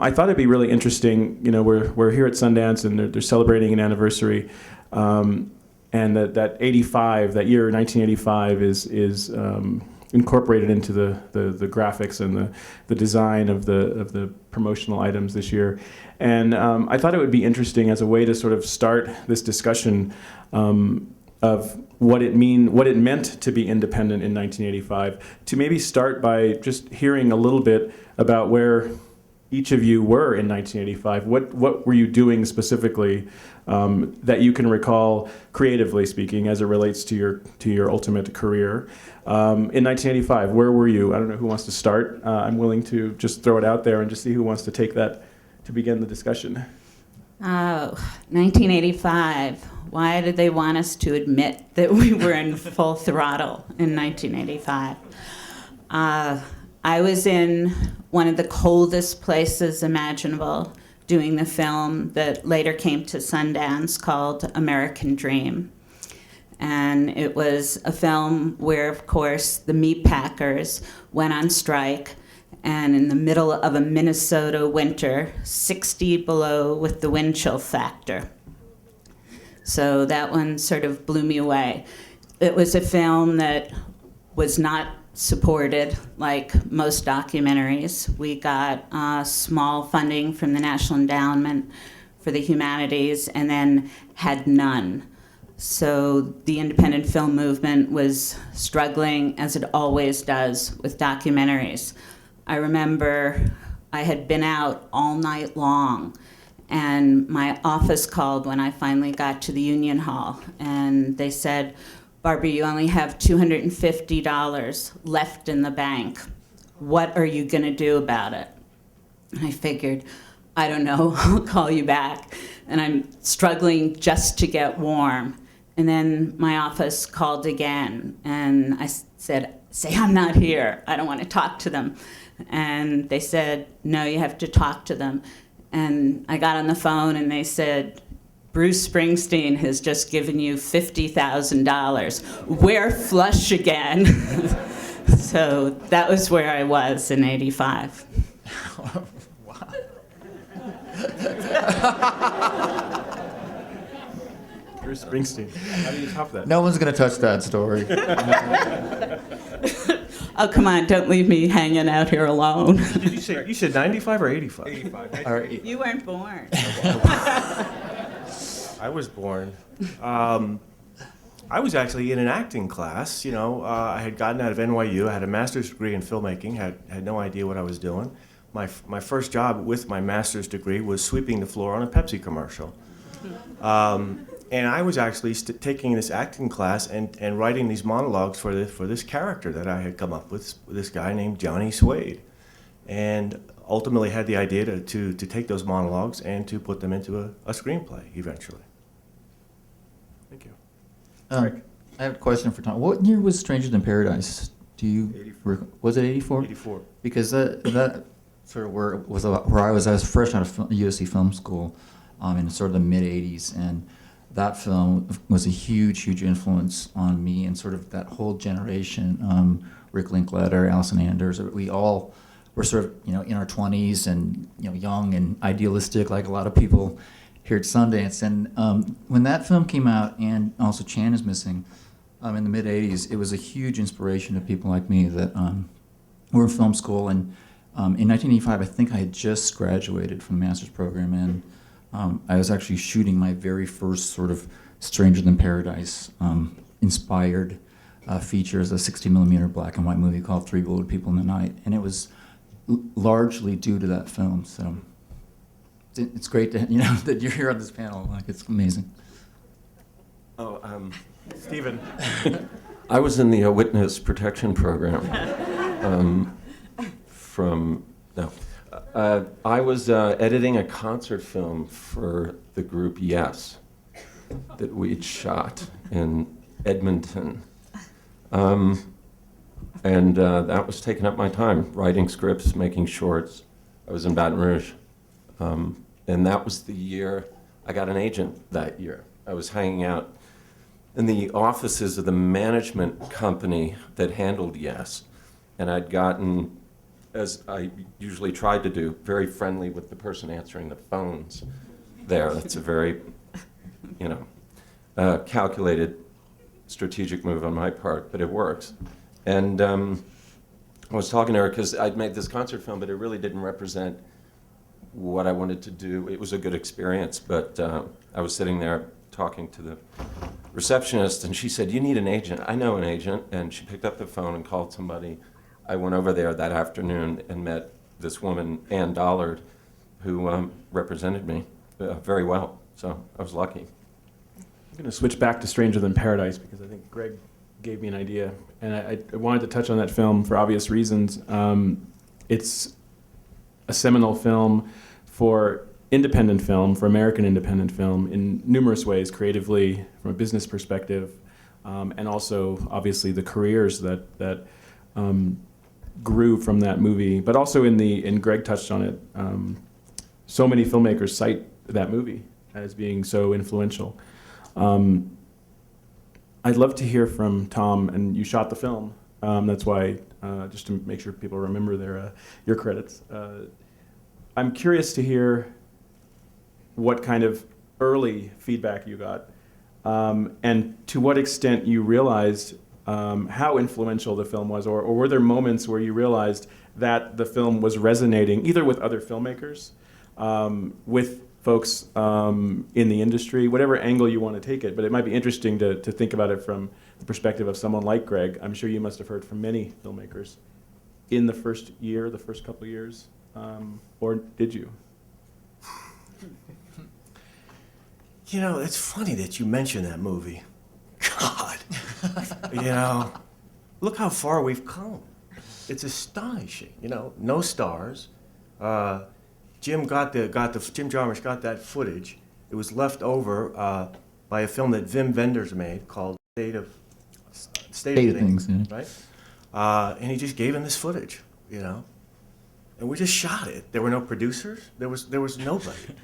I thought it'd be really interesting. We're here at Sundance, and they're celebrating an anniversary, and that 85, that year 1985, is incorporated into the graphics and the design of the promotional items this year. And I thought it would be interesting as a way to sort of start this discussion of what it meant to be independent in 1985, to maybe start by just hearing a little bit about where each of you were in 1985. What were you doing specifically that you can recall, creatively speaking, as it relates to your ultimate career? In 1985, where were you? I don't know who wants to start. I'm willing to just throw it out there and just see who wants to take that to begin the discussion. Oh, 1985. Why did they want us to admit that we were in full throttle in 1985? I was in one of the coldest places imaginable doing the film that later came to Sundance called American Dream. And it was a film where, of course, the meat packers went on strike, and in the middle of a Minnesota winter, 60 below with the wind chill factor. So that one sort of blew me away. It was a film that was not supported like most documentaries. We got small funding from the National Endowment for the Humanities and then had none. So the independent film movement was struggling, as it always does with documentaries. I remember I had been out all night long, and my office called when I finally got to the Union Hall, and they said, "Barbara, you only have $250 left in the bank. What are you going to do about it?" And I figured, I don't know, I'll call you back. And I'm struggling just to get warm. And then my office called again, and I said, "Say I'm not here. I don't want to talk to them." And they said, "No, you have to talk to them." And I got on the phone, and they said, "Bruce Springsteen has just given you $50,000. We're flush again." So that was where I was in 85. Wow. Bruce Springsteen. How do you top that? No one's going to touch that story. Oh, come on, don't leave me hanging out here alone. Did you said 95 or 85? 85. All right. You weren't born. I was born. I was actually in an acting class. I had gotten out of NYU. I had a master's degree in filmmaking. Had no idea what I was doing. My first job with my master's degree was sweeping the floor on a Pepsi commercial. And I was actually taking this acting class and writing these monologues for this character that I had come up with, this guy named Johnny Suede. And ultimately had the idea to take those monologues and to put them into a screenplay eventually. Thank you. I have a question for Tom. What year was Stranger Than Paradise? Do you 84. Was it 84? 84. Because that sort of where I was fresh out of USC Film School in sort of the mid 80s, and that film was a huge influence on me and sort of that whole generation. Rick Linklater, Allison Anders, we all were sort of in our 20s and young and idealistic, like a lot of people here at Sundance. And when that film came out, and also Chan is Missing, in the mid 80s, it was a huge inspiration to people like me that were in film school. And in 1985, I think I had just graduated from the master's program, and I was actually shooting my very first sort of Stranger Than Paradise inspired feature as a 60mm black and white movie called Three Bullet People in the Night, and it was largely due to that film. So it's great to that you're here on this panel. Like, it's amazing. Oh, Stephen. I was in the witness protection program. I was editing a concert film for the group Yes that we'd shot in Edmonton. And that was taking up my time, writing scripts, making shorts. I was in Baton Rouge. And that was the year I got an agent that year. I was hanging out in the offices of the management company that handled Yes. And I'd gotten as I usually tried to do, very friendly with the person answering the phones there. That's a very, calculated, strategic move on my part, but it works. And I was talking to her because I'd made this concert film, but it really didn't represent what I wanted to do. It was a good experience, but I was sitting there talking to the receptionist, and she said, "You need an agent." I know an agent, and she picked up the phone and called somebody. I went over there that afternoon and met this woman, Ann Dollard, who represented me very well. So I was lucky. I'm going to switch back to Stranger Than Paradise because I think Greg gave me an idea, and I wanted to touch on that film for obvious reasons. It's a seminal film for independent film, for American independent film, in numerous ways, creatively, from a business perspective, and also, obviously, the careers that grew from that movie. But also, and Greg touched on it, so many filmmakers cite that movie as being so influential. I'd love to hear from Tom, and you shot the film. That's why, just to make sure people remember your credits. I'm curious to hear what kind of early feedback you got, and to what extent you realized how influential the film was, or were there moments where you realized that the film was resonating either with other filmmakers, with folks in the industry, whatever angle you want to take it. But it might be interesting to think about it from the perspective of someone like Greg. I'm sure you must have heard from many filmmakers in the first couple of years, or did you? It's funny that you mention that movie. God, look how far we've come. It's astonishing. No stars. Jim Jarmusch got that footage. It was left over by a film that Wim Wenders made called State of Things, yeah. Right? And he just gave him this footage, and we just shot it. There were no producers. There was nobody.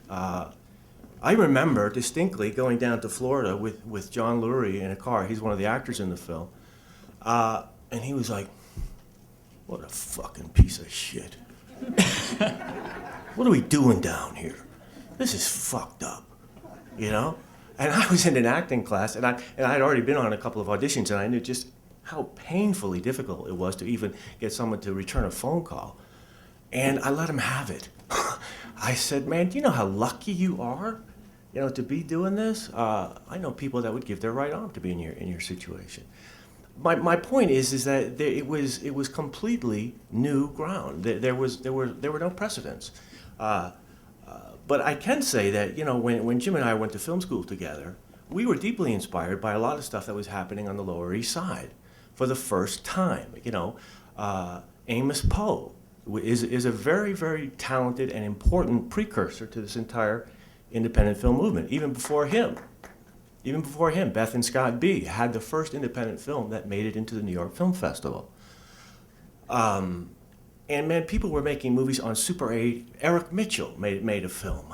I remember distinctly going down to Florida with John Lurie in a car. He's one of the actors in the film, and he was like, "What a fucking piece of shit." What are we doing down here? This is fucked up, And I was in an acting class, and I had already been on a couple of auditions, and I knew just how painfully difficult it was to even get someone to return a phone call. And I let him have it. I said, "Man, do you know how lucky you are, to be doing this? I know people that would give their right arm to be in your situation." My point is that it was completely new ground. There were no precedents. But I can say that when Jim and I went to film school together, we were deeply inspired by a lot of stuff that was happening on the Lower East Side for the first time. Amos Poe is a very, very talented and important precursor to this entire independent film movement. Even before him, Beth and Scott B. had the first independent film that made it into the New York Film Festival. And man, people were making movies on Super 8. Eric Mitchell made a film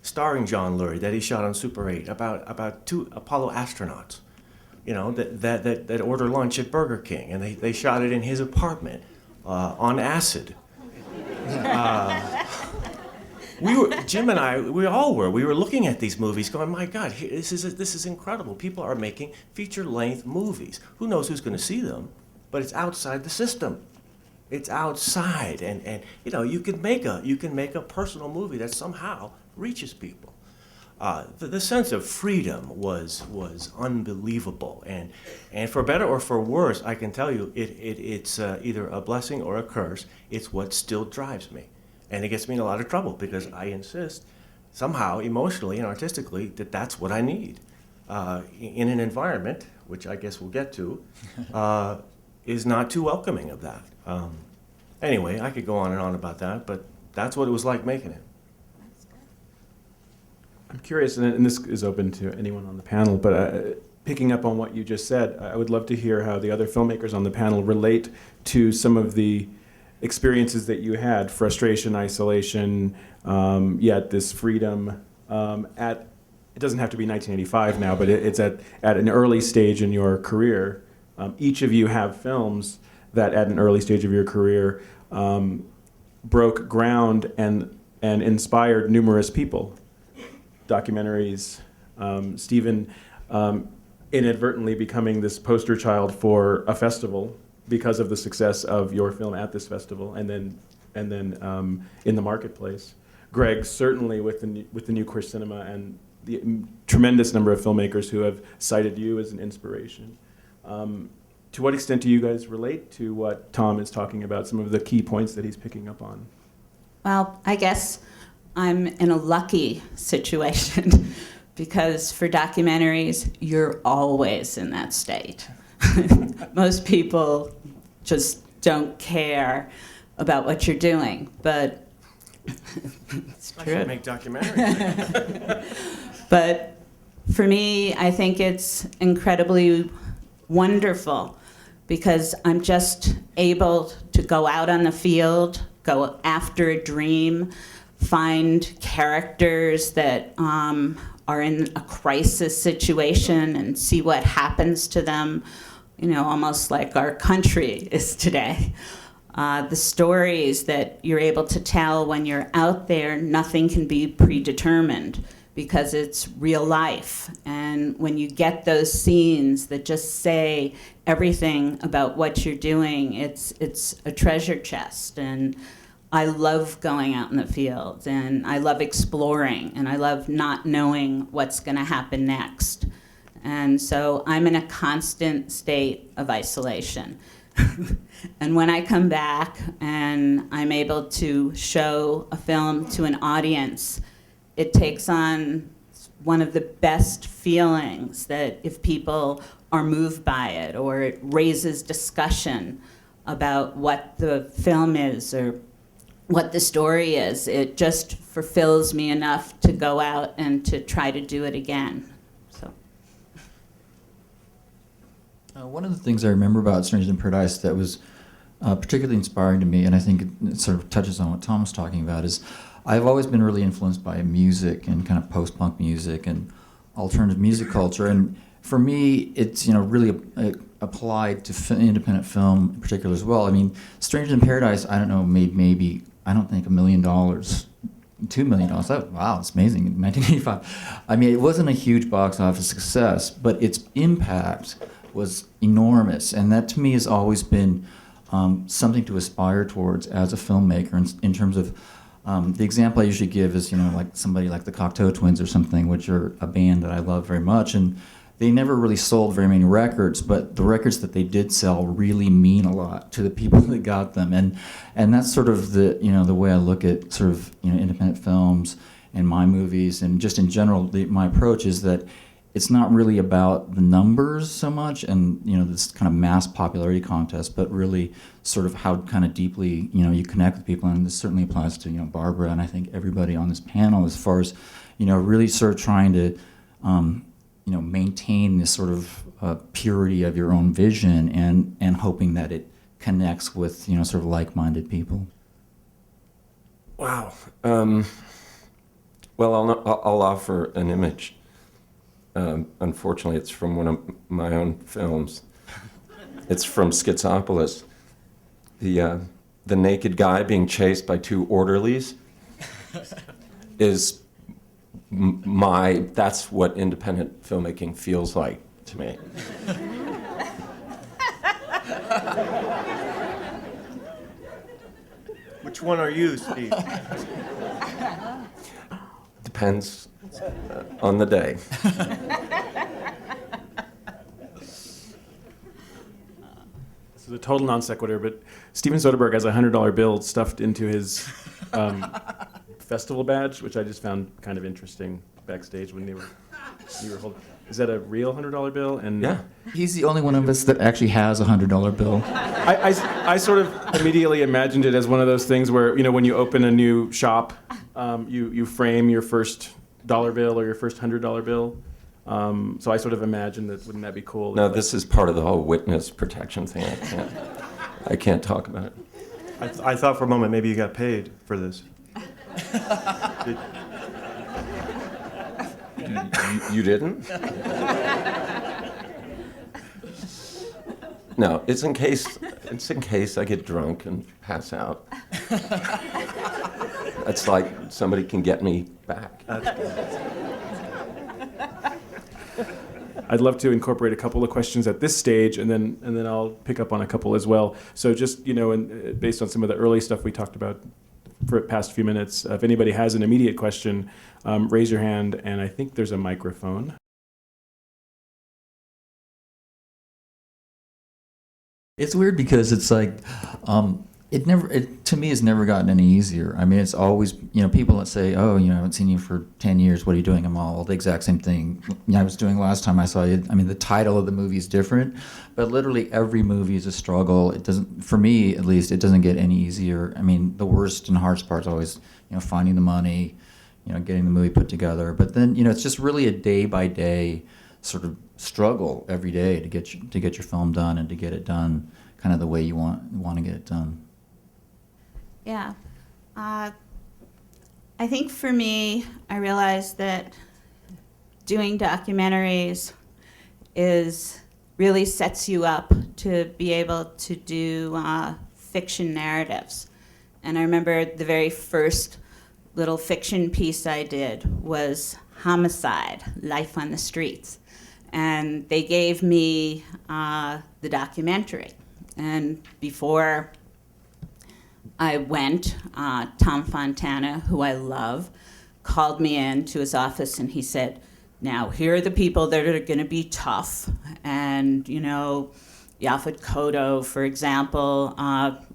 starring John Lurie that he shot on Super 8 about two Apollo astronauts, that order lunch at Burger King, and they shot it in his apartment on acid. Jim and I, we were looking at these movies going, "My God, this is incredible. People are making feature-length movies. Who knows who's going to see them? But it's outside the system. It's outside, and you can make a personal movie that somehow reaches people." The sense of freedom was unbelievable, and for better or for worse, I can tell you it's either a blessing or a curse. It's what still drives me, and it gets me in a lot of trouble because I insist somehow emotionally and artistically that's what I need in an environment, which I guess we'll get to, is not too welcoming of that. Anyway, I could go on and on about that, but that's what it was like making it. I'm curious, and this is open to anyone on the panel, but picking up on what you just said, I would love to hear how the other filmmakers on the panel relate to some of the experiences that you had, frustration, isolation, yet this freedom it doesn't have to be 1985 now, but it's at an early stage in your career. Each of you have films that at an early stage of your career broke ground and inspired numerous people. Documentaries, Stephen inadvertently becoming this poster child for a festival because of the success of your film at this festival, and then in the marketplace. Greg, certainly with the new queer cinema and the tremendous number of filmmakers who have cited you as an inspiration. To what extent do you guys relate to what Tom is talking about, some of the key points that he's picking up on? Well, I guess I'm in a lucky situation because for documentaries, you're always in that state. Most people just don't care about what you're doing, but it's I true. should make documentaries. But for me, I think it's incredibly wonderful because I'm just able to go out on the field, go after a dream, find characters that are in a crisis situation and see what happens to them, almost like our country is today. The stories that you're able to tell when you're out there, nothing can be predetermined because it's real life. And when you get those scenes that just say everything about what you're doing, it's a treasure chest. And I love going out in the field, and I love exploring, and I love not knowing what's going to happen next. And so I'm in a constant state of isolation. And when I come back and I'm able to show a film to an audience, it takes on one of the best feelings that if people are moved by it, or it raises discussion about what the film is or what the story is, it just fulfills me enough to go out and to try to do it again. So. One of the things I remember about Strangers in Paradise that was particularly inspiring to me, and I think it sort of touches on what Tom was talking about, is I've always been really influenced by music and kind of post-punk music and alternative music culture. And for me, it's really applied to independent film in particular as well. I mean, Strangers in Paradise, I don't know, maybe I don't think $1 million, $2 million. Wow, it's amazing. In 1985, I mean, it wasn't a huge box office success, but its impact was enormous, and that to me has always been something to aspire towards as a filmmaker. In terms of the example I usually give is like somebody like the Cocteau Twins or something, which are a band that I love very much, and they never really sold very many records, but the records that they did sell really mean a lot to the people that got them, and that's sort of the the way I look at sort of independent films and my movies, and just in general my approach is that it's not really about the numbers so much and this kind of mass popularity contest, but really sort of how kind of deeply you connect with people, and this certainly applies to Barbara and I think everybody on this panel as far as really sort of trying to maintain this sort of purity of your own vision and hoping that it connects with sort of like-minded people. Wow. Well, I'll offer an image. Unfortunately, it's from one of my own films. It's from Schizopolis. The naked guy being chased by two orderlies is that's what independent filmmaking feels like to me. Which one are you, Steve? Depends on the day. This is a total non sequitur, but Steven Soderbergh has a $100 bill stuffed into his festival badge, which I just found kind of interesting backstage when you were holding. Is that a real $100 bill? And Yeah. He's the only one of us that actually has a $100 bill. I sort of immediately imagined it as one of those things where when you open a new shop, you frame your first dollar bill or your first $100 bill. So I sort of imagined that. Wouldn't that be cool? No, this is part of the whole witness protection thing. I can't talk about it. I thought for a moment maybe you got paid for this. You didn't? No, it's in case It's in case I get drunk and pass out. It's like somebody can get me back. I'd love to incorporate a couple of questions at this stage, and then I'll pick up on a couple as well. So just, and based on some of the early stuff we talked about for the past few minutes, if anybody has an immediate question, raise your hand, and I think there's a microphone. It's weird because it's like, it to me has never gotten any easier. I mean, it's always, people that say, oh, I haven't seen you for 10 years, what are you doing? I'm all the exact same thing I was doing last time I saw you. I mean, the title of the movie is different, but literally every movie is a struggle. It doesn't, for me at least, it doesn't get any easier. I mean, the worst and hardest part is always, finding the money, getting the movie put together. But then, it's just really a day by day sort of struggle every day to get your film done and to get it done kind of the way you want to get it done. Yeah. I think for me, I realized that doing documentaries really sets you up to be able to do fiction narratives. And I remember the very first little fiction piece I did was Homicide, Life on the Streets. And they gave me the documentary. And before I went, Tom Fontana, who I love, called me into his office and he said, now, here are the people that are going to be tough. And, Yaphet Kotto, for example,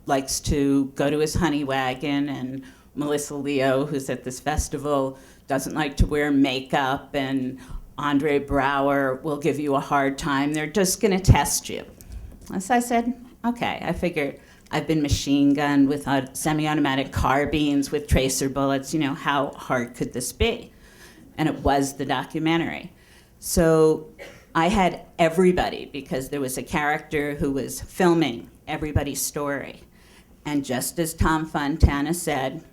likes to go to his honey wagon, and Melissa Leo, who's at this festival, doesn't like to wear makeup, and Andre Braugher will give you a hard time. They're just going to test you. So I said, okay. I figured I've been machine gunned with semi-automatic carbines with tracer bullets. How hard could this be? And it was the documentary. So I had everybody, because there was a character who was filming everybody's story. And just as Tom Fontana said,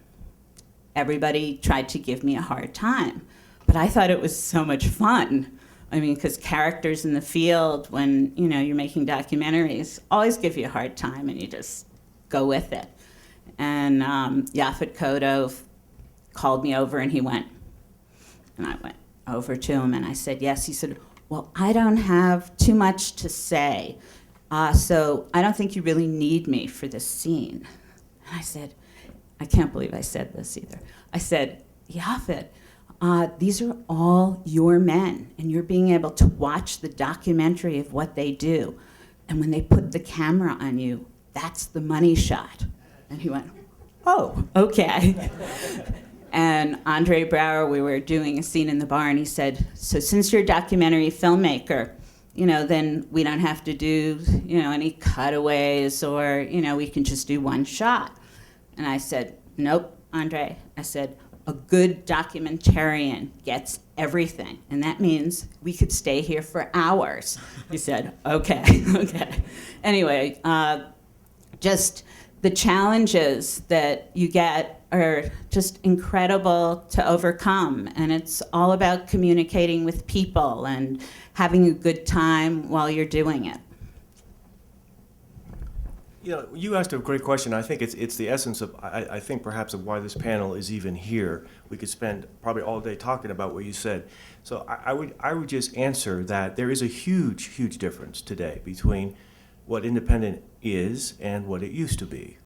everybody tried to give me a hard time. But I thought it was so much fun. I mean, because characters in the field, when you're making documentaries, always give you a hard time, and you just go with it. And Yaphet Kotto called me over, and he went, and I went over to him, and I said, yes. He said, well, I don't have too much to say, so I don't think you really need me for this scene. And I said, I can't believe I said this either. I said, Yaphet, these are all your men, and you're being able to watch the documentary of what they do. And when they put the camera on you, that's the money shot. And he went, oh, okay. And Andre Braugher, we were doing a scene in the bar, and he said, so since you're a documentary filmmaker, then we don't have to do, any cutaways, or, we can just do one shot. And I said, nope, Andre. I said, a good documentarian gets everything, and that means we could stay here for hours. He said, okay, okay. Anyway, just the challenges that you get are just incredible to overcome, and it's all about communicating with people and having a good time while you're doing it. You asked a great question. I think it's the essence of, I think perhaps of why this panel is even here. We could spend probably all day talking about what you said. So I would just answer that there is a huge, huge difference today between what independent is and what it used to be.